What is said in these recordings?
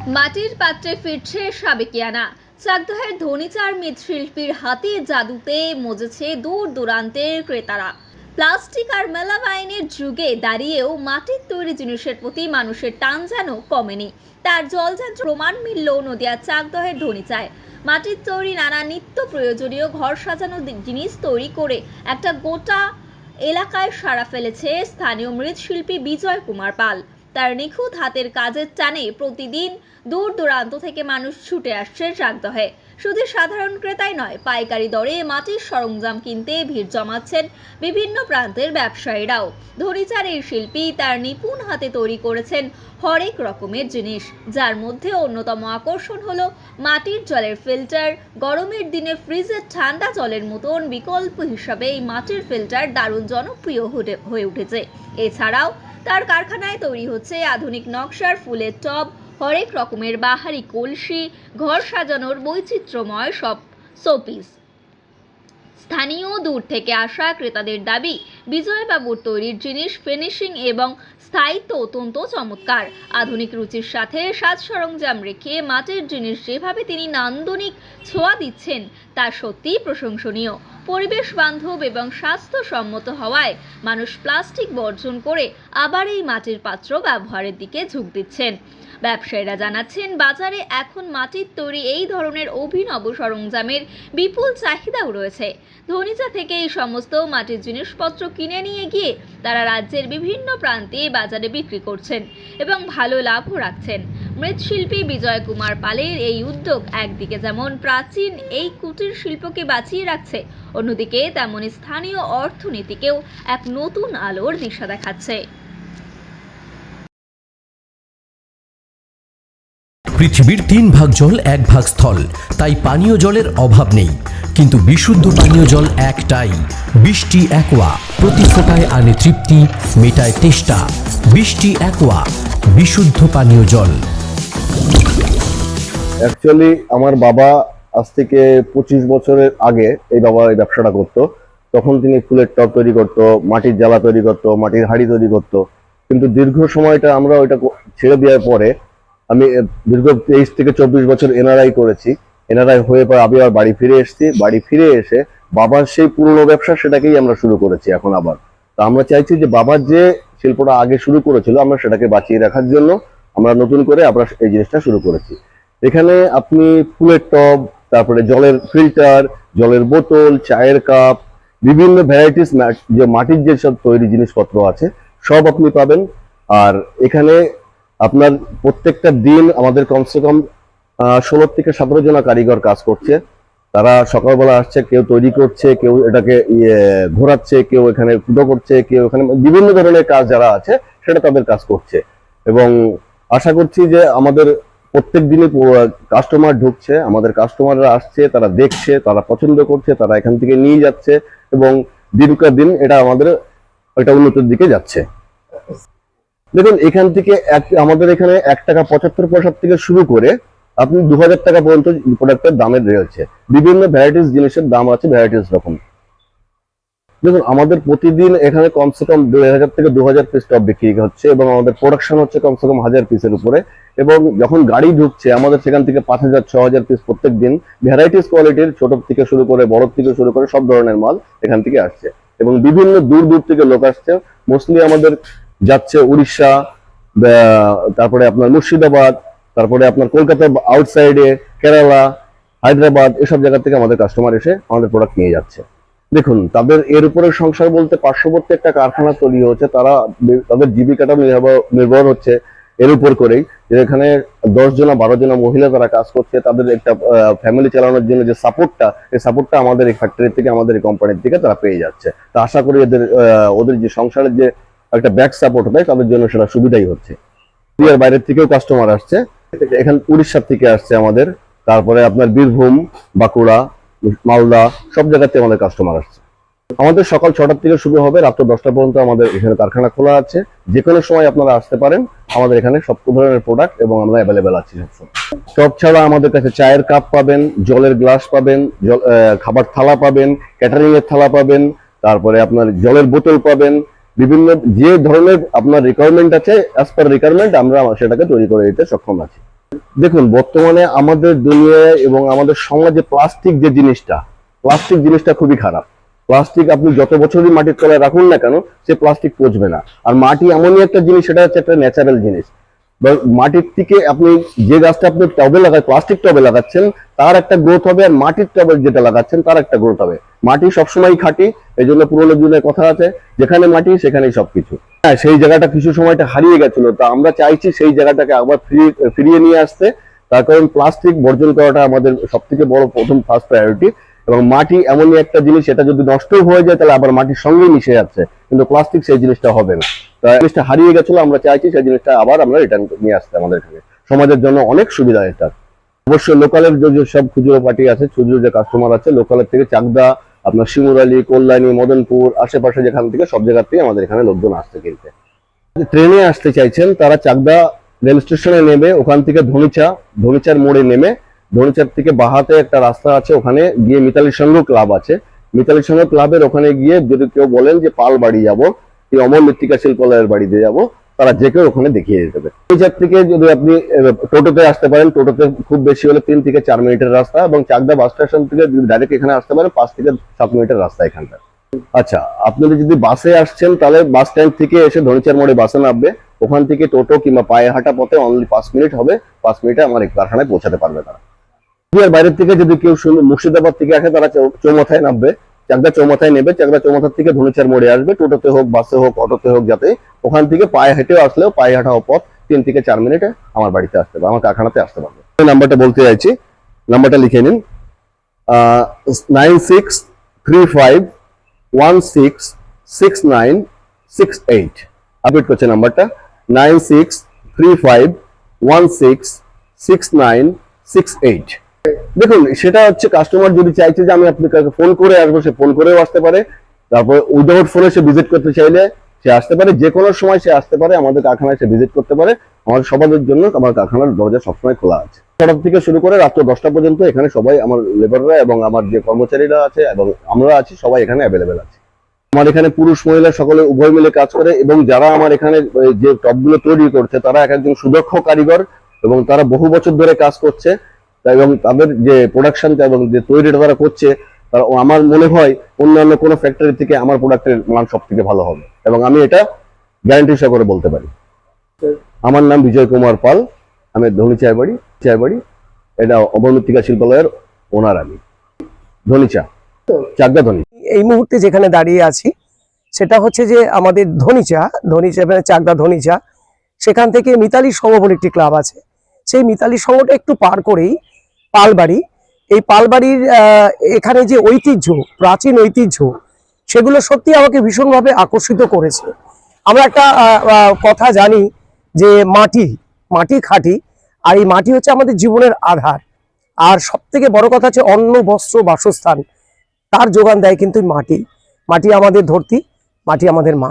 মাটির পাত্রে ফিরছে সাবেকিয়ানা। চাকদহের ধনীচার মৃৎশিল্পীর হাতে জাদুতে মজেছে দূর দূরান্তের ক্রেতারা। প্লাস্টিক আর মেলামাইনের যুগে দাঁড়িয়েও মাটির তৈরি জিনিসের প্রতি মানুষের টান যেন কমেনি। তার জলজান্ত প্রমাণ মিলল নদিয়ার চাকদহের ধনীচায়। মাটির তৈরি নানা নিত্য প্রয়োজনীয় ঘর সাজানো জিনিস তৈরি করে একটা গোটা এলাকায় সাড়া ফেলেছে স্থানীয় মৃৎশিল্পী বিজয় কুমার পাল। তার নিখুঁত হাতের কাজের টানে প্রতিদিন দূর দূরান্ত থেকে মানুষ ছুটে আসছে চাকদহে। শুধু সাধারণ ক্রেতাই নয়, পাইকারি দরে মাটির সরঞ্জাম কিনতে ভিড় জমাচ্ছেন বিভিন্ন প্রান্তের ব্যবসায়ীরাও। ধনীচার এই শিল্পী তার নিপুণ হাতে তৈরি করেছেন হরেক রকমের জিনিস, যার মধ্যে অন্যতম আকর্ষণ হলো মাটির জলের ফিল্টার। গরমের দিনে ফ্রিজের ঠান্ডা জলের মতন বিকল্প হিসাবে এই মাটির ফিল্টার দারুণ জনপ্রিয় হয়ে উঠেছে। এছাড়াও তার কারখানায় তৈরি হচ্ছে আধুনিক নকশার ফুলের টব, হরেক রকমের বাহারি কলসি, ঘর সাজানোর বৈচিত্র্যময় সব শোপিস। স্থানীয় দূর থেকে আসা ক্রেতাদের দাবি, বিজয়বাবুর তৈরির জিনিস ফিনিশিং এবং স্থায়িত্ব অত্যন্ত চমৎকার। আধুনিক রুচির সাথে সাজ সরঞ্জাম রেখে মাটির জিনিস যেভাবে তিনি নান্দনিক ছোঁয়া দিচ্ছেন তা সত্যিই প্রশংসনীয়। পরিবেশ বান্ধব এবং স্বাস্থ্যসম্মত হওয়ায় মানুষ প্লাস্টিক বর্জন করে আবার এই মাটির পাত্র ব্যবহারের দিকে ঝুঁক দিচ্ছেন। ব্যবসায়ীরা জানাচ্ছেন, বাজারে এখন মাটির তৈরি এই ধরনের অভিনব সরঞ্জামের বিপুল চাহিদাও রয়েছে। ধনীচা থেকে এই সমস্ত মাটির জিনিসপত্র কিনে নিয়ে গিয়ে তারা রাজ্যের বিভিন্ন প্রান্তে বাজারে বিক্রি করছেন এবং ভালো লাভও রাখছেন। মৃৎশিল্পী বিজয় কুমার পালের এই উদ্যোগ একদিকে যেমন প্রাচীন এই কুটির শিল্পকে বাঁচিয়ে রাখছে, অন্যদিকে তেমনি স্থানীয় অর্থনীতিকেও এক নতুন আলোর দিশা দেখাচ্ছে। পৃথিবীর 3 ভাগ জল 1 ভাগ স্থল, তাই পানীয় জলের অভাব নেই। কিন্তু বিশুদ্ধ পানীয় জল একটাই, বৃষ্টি অ্যাকোয়া। প্রতি ফোঁটায় আনে তৃপ্তি, মেটায় তেষ্টা। বৃষ্টি অ্যাকোয়া, বিশুদ্ধ পানীয় জল। অ্যাকচুয়ালি আমার বাবা আজ থেকে 25 বছরের আগে এই ব্যবসাটা করতো। তখন তিনি ফুলের টব তৈরি করতো, মাটির জ্বালা তৈরি করতো, মাটির হাঁড়ি তৈরি করতো। কিন্তু দীর্ঘ সময়টা আমরা ওইটা ছেড়ে দেওয়ার পরে আমি দীর্ঘ 23 থেকে 24 বছর এনআরআই করেছি। এনআরআই হয়ে পরে আমি আবার বাড়ি ফিরে এসেছি। বাড়ি ফিরে এসে বাবার সেই পুরনো ব্যবসা সেটাকেই আমরা শুরু করেছি এখন আবার। তা আমরা চাইছি যে বাবার যে শিল্পটা আগে শুরু করেছিল আমরা সেটাকে বাঁচিয়ে রাখার জন্য আমরা নতুন করে আমরা এই জিনিসটা শুরু করেছি। এখানে আপনি ফুলের টব, তারপরে জলের ফিল্টার, জলের বোতল, চায়ের কাপ, বিভিন্ন ভ্যারাইটিস যে মাটির যেসব তৈরি জিনিসপত্র আছে সব আপনি পাবেন। আর এখানে আপনার প্রত্যেকটা দিন আমাদের কমসে কম 16 থেকে 17 জন কারিগর কাজ করছে। তারা সকালবেলা আসছে, কেউ তৈরি করছে, কেউ এটাকে ঘোরাচ্ছে, কেউ এখানে ফুটো করছে, কেউ এখানে বিভিন্ন ধরনের কাজ যারা আছে সেটা তাদের কাজ করছে। এবং আশা করছি যে আমাদের প্রত্যেক দিনই কাস্টমার ঢুকছে, আমাদের কাস্টমাররা আসছে, তারা দেখছে, তারা পছন্দ করছে, তারা এখান থেকে নিয়ে যাচ্ছে এবং দিনকার দিন এটা আমাদের একটা উন্নতির দিকে যাচ্ছে। দেখুন, এখান থেকে আমাদের এখানে 1 টাকা 75 পয়সা থেকে শুরু করে আপনি 2000 টাকা পর্যন্ত প্রোডাক্টের দামের রয়েছে। বিভিন্ন ভ্যারাইটিস জিনিসের দাম আছে, ভ্যারাইটিস রকম। দেখুন, আমাদের প্রতিদিন এখানে কমসে কম 2000 থেকে 2000 পিস টব বিক্রি হচ্ছে এবং আমাদের প্রোডাকশন হচ্ছে কমসে কম 1000 পিসের উপরে। এবং যখন গাড়ি ঢুকছে আমাদের সেখান থেকে 5000 6000 পিস প্রত্যেক দিন ভ্যারাইটিস কোয়ালিটির, ছোট থেকে শুরু করে বড় থেকে শুরু করে সব ধরনের মাল এখান থেকে আসছে। এবং বিভিন্ন দূর দূর থেকে লোক আসছে। মোস্টলি আমাদের যাচ্ছে উড়িষ্যা, তারপরে আপনার মুর্শিদাবাদ, তারপরে আপনার কলকাতার আউটসাইডে কেরালা, হায়দ্রাবাদ, এসব জায়গা থেকে আমাদের কাস্টমার এসে আমাদের প্রোডাক্ট নিয়ে যাচ্ছে। দেখুন, তাদের এর উপরে সংসার বলতে পার্শ্ববর্তী একটা কারখানা তৈরি হচ্ছে, তারা তাদের জীবিকাটা নির্ভর হচ্ছে এর উপর করেই। যেখানে 10 জনা 12 জনা মহিলা তারা কাজ করছে, তাদের একটা ফ্যামিলি চালানোর জন্য যে সাপোর্টটা, এই সাপোর্টটা আমাদের এই ফ্যাক্টরি থেকে, আমাদের এই কোম্পানির থেকে তারা পেয়ে যাচ্ছে। তা আশা করি ওদের যে সংসারের যে একটা ব্যাক সাপোর্ট হবে তাদের জন্য সেটা সুবিধাই হচ্ছে। ইন্ডিয়ার বাইরের থেকেও কাস্টমার আসছে, এখানে উড়িষ্যা থেকে আসছে আমাদের, তারপরে আপনার বীরভূম, বাঁকুড়া, মালদা, সব জায়গাতে আমাদের কাস্টমার আসছে। আমাদের সকাল 6টা থেকে শুরু হবে, রাত্র 10টা পর্যন্ত আমাদের এখানে কারখানা খোলা আছে। যে কোনো সময় আপনারা আসতে পারেন। আমাদের এখানে সব ধরনের প্রোডাক্ট এবং আমরা অ্যাভেলেবেল আছি সবসময়। টপ ছাড়া আমাদের কাছে চায়ের কাপ পাবেন, জলের গ্লাস পাবেন, খাবার থালা পাবেন, ক্যাটারিং এর থালা পাবেন, তারপরে আপনার জলের বোতল পাবেন। বিভিন্ন যে ধরনের আপনার রিকোয়ারমেন্ট আছে, অ্যাজ পার রিকোয়ারমেন্ট আমরা সেটাকে তৈরি করে দিতে সক্ষম আছি। দেখুন, বর্তমানে আমাদের দুনিয়ায় এবং আমাদের সমাজে প্লাস্টিক জিনিসটা খুবই খারাপ। প্লাস্টিক আপনি যত বছরই মাটির তলায় রাখুন না কেন, সে প্লাস্টিক পচবে না। আর মাটি এমনই একটা জিনিস, সেটা হচ্ছে একটা ন্যাচারাল জিনিস। মাটির থেকে আপনি যে গাছটা আপনি টবে প্লাস্টিক টবে লাগাচ্ছেন, তার একটা গ্রোথ হবে, আর মাটির টবে যেটা লাগাচ্ছেন তার একটা গ্রোথ হবে। মাটি সবসময় খাঁটি, এই জন্য পুরোনো দিনের কথা আছে, যেখানে মাটি সেখানেই সবকিছু। হ্যাঁ, সেই জায়গাটা কিছু সময়টা হারিয়ে গেছিল, তা আমরা চাইছি সেই জায়গাটাকে আবার ফিরিয়ে নিয়ে আসতে। তার কারণ প্লাস্টিক বর্জন করাটা আমাদের সব থেকে বড় ফার্স্ট প্রায়োরিটি। এবং মাটি এমনই একটা জিনিস, এটা যদি নষ্ট হয়ে যায় তাহলে আবার মাটির সঙ্গেই মিশে যাচ্ছে, কিন্তু প্লাস্টিক সেই জিনিসটা হবে না। তাই জিনিসটা হারিয়ে গেছিল, আমরা চাইছি সেই জিনিসটা আবার আমরা রিটার্ন নিয়ে আসতে আমাদের এখানে। সমাজের জন্য অনেক সুবিধা এটা। অবশ্যই লোকালের যে সব খুচরো পার্টি আছে, খুচরো যে কাস্টমার আছে, লোকালের থেকে চাকদা, আপনার শিমুরালী, কল্যাণী, মদনপুর, আশেপাশে যেখান থেকে সব জায়গা থেকে আমাদের এখানে লোকজন আসতে কিনতে। ট্রেনে আসতে চাইছেন তারা চাকদা রেল স্টেশনে নেমে, ওখান থেকে ধনিচার মোড়ে নেমে, ধনিচার থেকে বাহাতে একটা রাস্তা আছে, ওখানে গিয়ে মিতালি সংঘ ক্লাব আছে, মিতালি সংঘ ক্লাবের ওখানে গিয়ে যদি কেউ বলেন যে পাল বাড়ি যাবো, এই অমর মৃত্তিকা শিল্পালয়ের বাড়িতে যাবো, তারা যে কেউ ওখানে দেখিয়ে দেবে। ধনিচার থেকে যদি আপনি টোটোতে আসতে পারেন, টোটোতে খুব বেশি হলে 3 থেকে 4 মিনিটের রাস্তা, এবং চাকদা বাস স্টেশন থেকে ডাইরেক্ট এখানে আসতে পারেন 5 থেকে 7 মিনিটের রাস্তা এখানটা। আচ্ছা, আপনারা যদি বাসে আসছেন তাহলে বাস স্ট্যান্ড থেকে এসে ধনিচার মোড়ে বাসে নামবে, ওখান থেকে টোটো কিংবা পায়ে হাঁটা পথে অনলি 5 মিনিট হবে, 5 মিনিটে আমার এই কারখানায় পৌঁছাতে পারবে তারা। আর বাইরের থেকে যদি কেউ মুর্শিদাবাদ থেকে আসে, তারা চৌমাথায় নামবে, চাকদা চৌমাথায় নেবে, চাকদা চৌমাথার থেকে ধনিচার মোড়ে আসবে, টোটোতে হোক, বাসে হোক, অটোতে হোক, যাতে ওখান থেকে পায়ে হেঁটেও আসলেও পায়ে হাঁটা পথ 3 থেকে 4 মিনিটে আমার বাড়িতে আসতে পারবে, আমার কারখানাতে আসতে পারবে। নাম্বারটা বলতে চাইছি, নাম্বারটা লিখে নিন, 9635166968। আপডেট করছে নাম্বারটা 9635166968। দেখুন, সেটা হচ্ছে কাস্টমার যদি চাইছে যে আমি আপনাকে ফোন করে আসবো, সে ফোন করেও আসতে পারে। তারপর উইদাউট ফোনে সে ভিজিট করতে চাইলে সে আসতে পারে, যে কোনো সময় সে আসতে পারে, আমাদের কারখানায় সে ভিজিট করতে পারে। আমাদের সবার জন্য আমার কারখানার দরজা সবসময় খোলা আছে, 6টা থেকে শুরু করে রাত 10টা পর্যন্ত। এখানে সবাই আমার লেবাররা এবং আমার যে কর্মচারীরা আছে এবং আমরা আছি, সবাই এখানে অ্যাভেলেবেল আছে। আমার এখানে পুরুষ মহিলা সকলে উভয় মিলে কাজ করে, এবং যারা আমার এখানে যে টপগুলো তৈরি করছে তারা এক একজন সুদক্ষ কারিগর, এবং তারা বহু বছর ধরে কাজ করছে, এবং তাদের যে প্রোডাকশনটা এবং যে তৈরিটা তারা করছে, আমার মনে হয় অন্যান্য কোনো ফ্যাক্টরি থেকে আমার প্রোডাক্টের মান সব থেকে ভালো হবে, এবং আমি এটা গ্যারান্টি সহকারে বলতে পারি। আমার নাম বিজয় কুমার পাল, আমি ধনিচার বাড়ি, এটা অমর মৃত্তিকা শিল্পালয়ের ওনার, আমি চাকদা ধনি। এই মুহূর্তে যেখানে দাঁড়িয়ে আছি সেটা হচ্ছে যে আমাদের ধনিচা চাকদা ধনিচা, সেখান থেকে মিতালি সংঘ বলে একটি ক্লাব আছে, সেই মিতালি সংঘটা একটু পার করেই পালবাড়ি। এই পালবাড়ির এখানে যে ঐতিহ্য, প্রাচীন ঐতিহ্য, সেগুলো সত্যি আমাকে ভীষণভাবে আকর্ষিত করেছে। আমরা একটা কথা জানি যে মাটি খাঁটি, আর এই মাটি হচ্ছে আমাদের জীবনের আধার। আর সব থেকে বড় কথা হচ্ছে অন্ন, বস্ত্র, বাসস্থান, তার যোগান দেয় কিন্তু মাটি আমাদের ধরতি, মাটি আমাদের মা।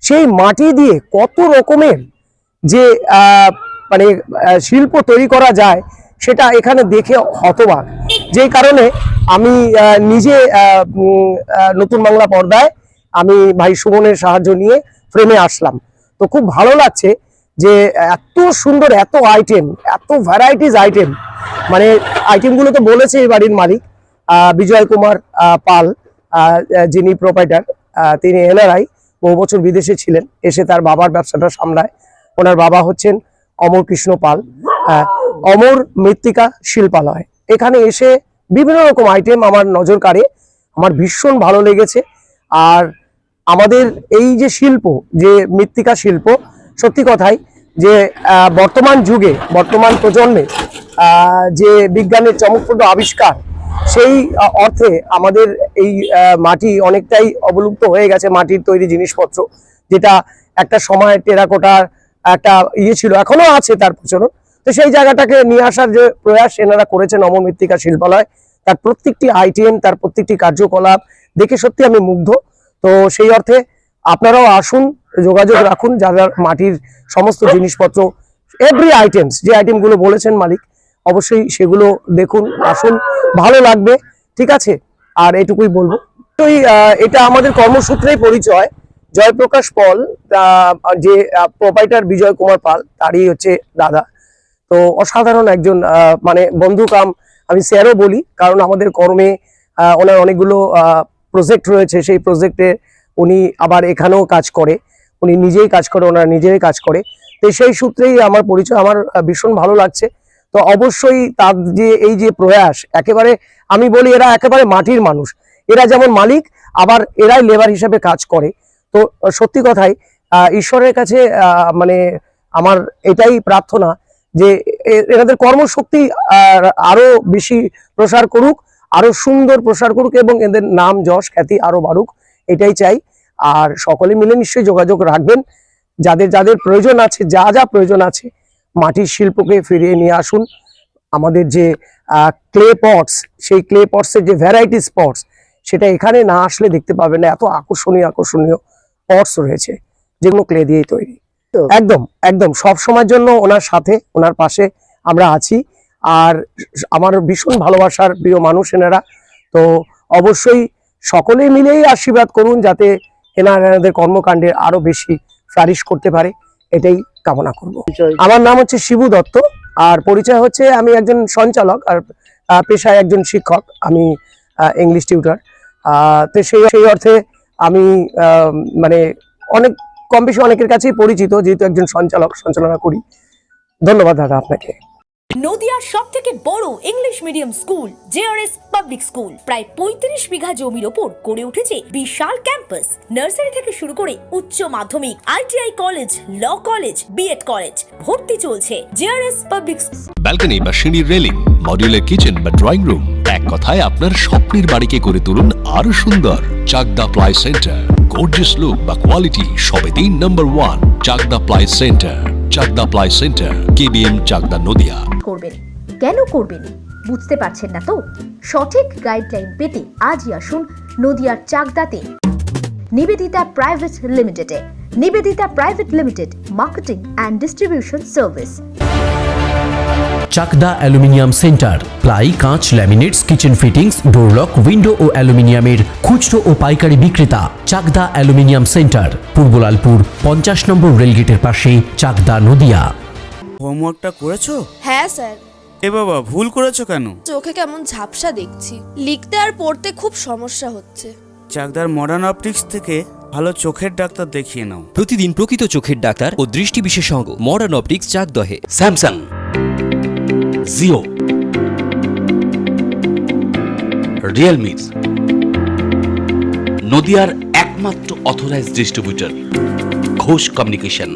সেই মাটি দিয়ে কত রকমের যে মানে শিল্প তৈরি করা যায়, সেটা এখানে দেখে হতবাক। যেই কারণে আমি নিজে নতুন বাংলা পর্দায় আমি ভাই সুমনের সাহায্য নিয়ে ফ্রেমে আসলাম। তো খুব ভালো লাগছে যে এত সুন্দর, এত আইটেম, এত ভ্যারাইটিস আইটেম, মানে আইটেমগুলো তো বলেছে এই বাড়ির মালিক বিজয় কুমার পাল, যিনি প্রোপাইটার, তিনি এনআরআই, বহু বছর বিদেশে ছিলেন, এসে তার বাবার ব্যবসাটা সামলায়। ওনার বাবা হচ্ছেন অমর কৃষ্ণ পাল, অমর মৃত্তিকা শিল্পালয়। এখানে এসে বিভিন্ন রকম আইটেম আমার নজর কাড়ে, আমার ভীষণ ভালো লেগেছে। আর আমাদের এই যে শিল্প, যে মৃত্তিকা শিল্প, সত্যি কথাই যে বর্তমান যুগে, বর্তমান প্রজন্মে যে বিজ্ঞানের চমকপ্রদ আবিষ্কার, সেই অর্থে আমাদের এই মাটি অনেকটাই অবলুপ্ত হয়ে গেছে। মাটির তৈরি জিনিসপত্র, যেটা একটা সময় টেরাকোটার একটা ছিল, এখনো আছে তার প্রচলন। তো সেই জায়গাটাকে নিয়ে আসার যে প্রয়াস এনারা করেছেন অমর মৃত্তিকা শিল্পালয়, তার প্রত্যেকটি আইটেম, তার প্রত্যেকটি কার্যকলাপ দেখে সত্যি আমি মুগ্ধ। তো সেই অর্থে আপনারাও আসুন, যোগাযোগ রাখুন, যারা মাটির সমস্ত জিনিসপত্র, এভরি আইটেমস, যে আইটেমগুলো বলেছেন মালিক, অবশ্যই সেগুলো দেখুন, আসুন, ভালো লাগবে, ঠিক আছে। আর এটুকুই বলবো। তো এটা আমাদের কর্মসূত্রেই পরিচয়। জয়প্রকাশ পাল, যে প্রোপাইটার বিজয় কুমার পাল, তারই হচ্ছে দাদা। তো অসাধারণ একজন মানে বন্ধু কাম আমি স্যারও বলি, কারণ আমাদের কর্মে ওনার অনেকগুলো প্রজেক্ট রয়েছে, সেই প্রজেক্টে উনি আবার এখানেও কাজ করে, উনি নিজেই কাজ করে, ওনারা নিজেই কাজ করে। তো সেই সূত্রেই আমার পরিচয়, আমার ভীষণ ভালো লাগছে। তো অবশ্যই তার যে এই যে প্রয়াস, একেবারে আমি বলি এরা একেবারে মাটির মানুষ, এরা যেমন মালিক আবার এরাই লেবার হিসেবে কাজ করে। তো সত্যি কথাই ঈশ্বরের কাছে মানে আমার এটাই প্রার্থনা যে এনাদের কর্মশক্তি আরো বেশি প্রসার করুক, আরো সুন্দর প্রসার করুক এবং এদের নাম যশ খ্যাতি আরো বাড়ুক, এটাই চাই। আর সকলে মিলে নিশ্চয়ই যোগাযোগ রাখবেন, যাদের যাদের প্রয়োজন আছে, যা যা প্রয়োজন আছে, মাটির শিল্পকে ফিরিয়ে নিয়ে আসুন। আমাদের যে ক্লে পটস, সেই ক্লে পটসের যে ভ্যারাইটি স্পটস, সেটা এখানে না আসলে দেখতে পাবেন না। এত আকর্ষণীয় আকর্ষণীয় পটস রয়েছে যেগুলো ক্লে দিয়েই তৈরি। একদম একদম সব সময়ের জন্য ওনার সাথে, ওনার পাশে আমরা আছি। আর আমার ভীষণ ভালোবাসার প্রিয় মানুষ এনারা। তো অবশ্যই সকলেই মিলেই আশীর্বাদ করুন যাতে এনাদের কর্মকাণ্ডে আরো বেশি ফ্লারিশ করতে পারে, এটাই কামনা করব। আমার নাম হচ্ছে শিবু দত্ত, আর পরিচয় হচ্ছে আমি একজন সঞ্চালক আর পেশায় একজন শিক্ষক, আমি ইংলিশ টিউটর। তো সেই অর্থে আমি মানে অনেক কম বেশি অনেকের কাছেই পরিচিত, যেহেতু একজন সঞ্চালনা করি। ধন্যবাদ দাদা আপনাকে। নদিয়ার সবথেকে বড় English medium school JRS public school প্রায় 35 বিঘা জমির ওপর গড়ে উঠেছে বিশাল ক্যাম্পাস। নার্সারি থেকে শুরু করে উচ্চ মাধ্যমিক, ITI college, law college, BEd college, ভর্তি চলছে জেআরএস পাবলিক। ব্যালকনি বা সিঁড়ির রেলিং, মডিউলার কিচেন বা ড্রয়িং রুম, এক কথায় আপনার স্বপ্নের বাড়িকে করে তুলুন আরো সুন্দর। Chakdah ply centre, gorgeous look বা কোয়ালিটি সবেতেই number 1। Chakdah ply centre, Chakdah ply centre, KBM, Chakdah, Nadia. করবেন কেন করবেন বুঝতে পারছেন না তো? সঠিক গাইডলাইন পেতে আজই আসুন নদিয়ার চাকদাতে নিবেদিতা প্রাইভেট লিমিটেডে। Nivedita private limited, marketing and distribution service. Chakdah aluminium centre, ply, কাঁচ, laminates, kitchen fittings, door lock, window ও অ্যালুমিনিয়ামের খুচরো ও পাইকারি বিক্রেতা। চাকদা অ্যালুমিনিয়াম সেন্টার, পূর্বলালপুর 50 নম্বর রেলগেটের পাশে, চাকদা, নদিয়া। হোমওয়ার্কটা করেছো? হ্যাঁ স্যার। এ বাবা, ভুল করেছো কেন? চোখে কেমন ঝাপসা দেখছি, লিখতে আর পড়তে খুব সমস্যা হচ্ছে। চাকদার মডার্ন অপটিক্স থেকে ভালো চোখের ডাক্তার দেখিয়ে নাও। প্রতিদিন প্রকৃত চোখের ডাক্তার ও দৃষ্টি বিশেষজ্ঞ মডার্ন অপটিক্স, চাকদহে। স্যামসাং, জিও, রিয়েলমি, নদিয়ার একমাত্র অথরাইজড ডিস্ট্রিবিউটর ঘোষ কমিউনিকেশন,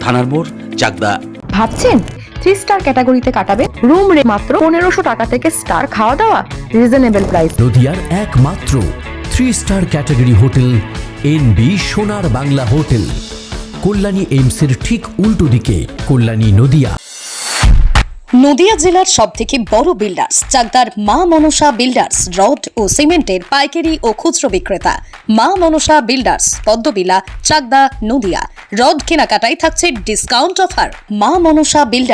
থানার মোড়, চাকদা। ভাবছেন 3 স্টার ক্যাটাগরিতে কাটাবে? রুম রে মাত্র 1500 টাকা থেকে স্টার, খাওয়া দাওয়া রিজনেবল প্রাইস। নদিয়ার একমাত্র 3 স্টার ক্যাটাগরি হোটেল এনবি সোনার বাংলা হোটেল, কল্যাণী এইমসের ঠিক উল্টো দিকে, কল্যাণী, নদিয়া। নদিয়া জেলার সবথেকে বড় বিল্ডার্স চাকদার মা মনসা বিল্ডার্স, রড ও সিমেন্টের পাইকারি ও খুচরো বিক্রেতা। মা মনসা বিল্ডার্স, পদ্মবিলা, চাকদা, নদিয়া। রড কেনাকাটায় থাকছে ডিসকাউন্ট অফার। মা মনসা বিল্ডার্স।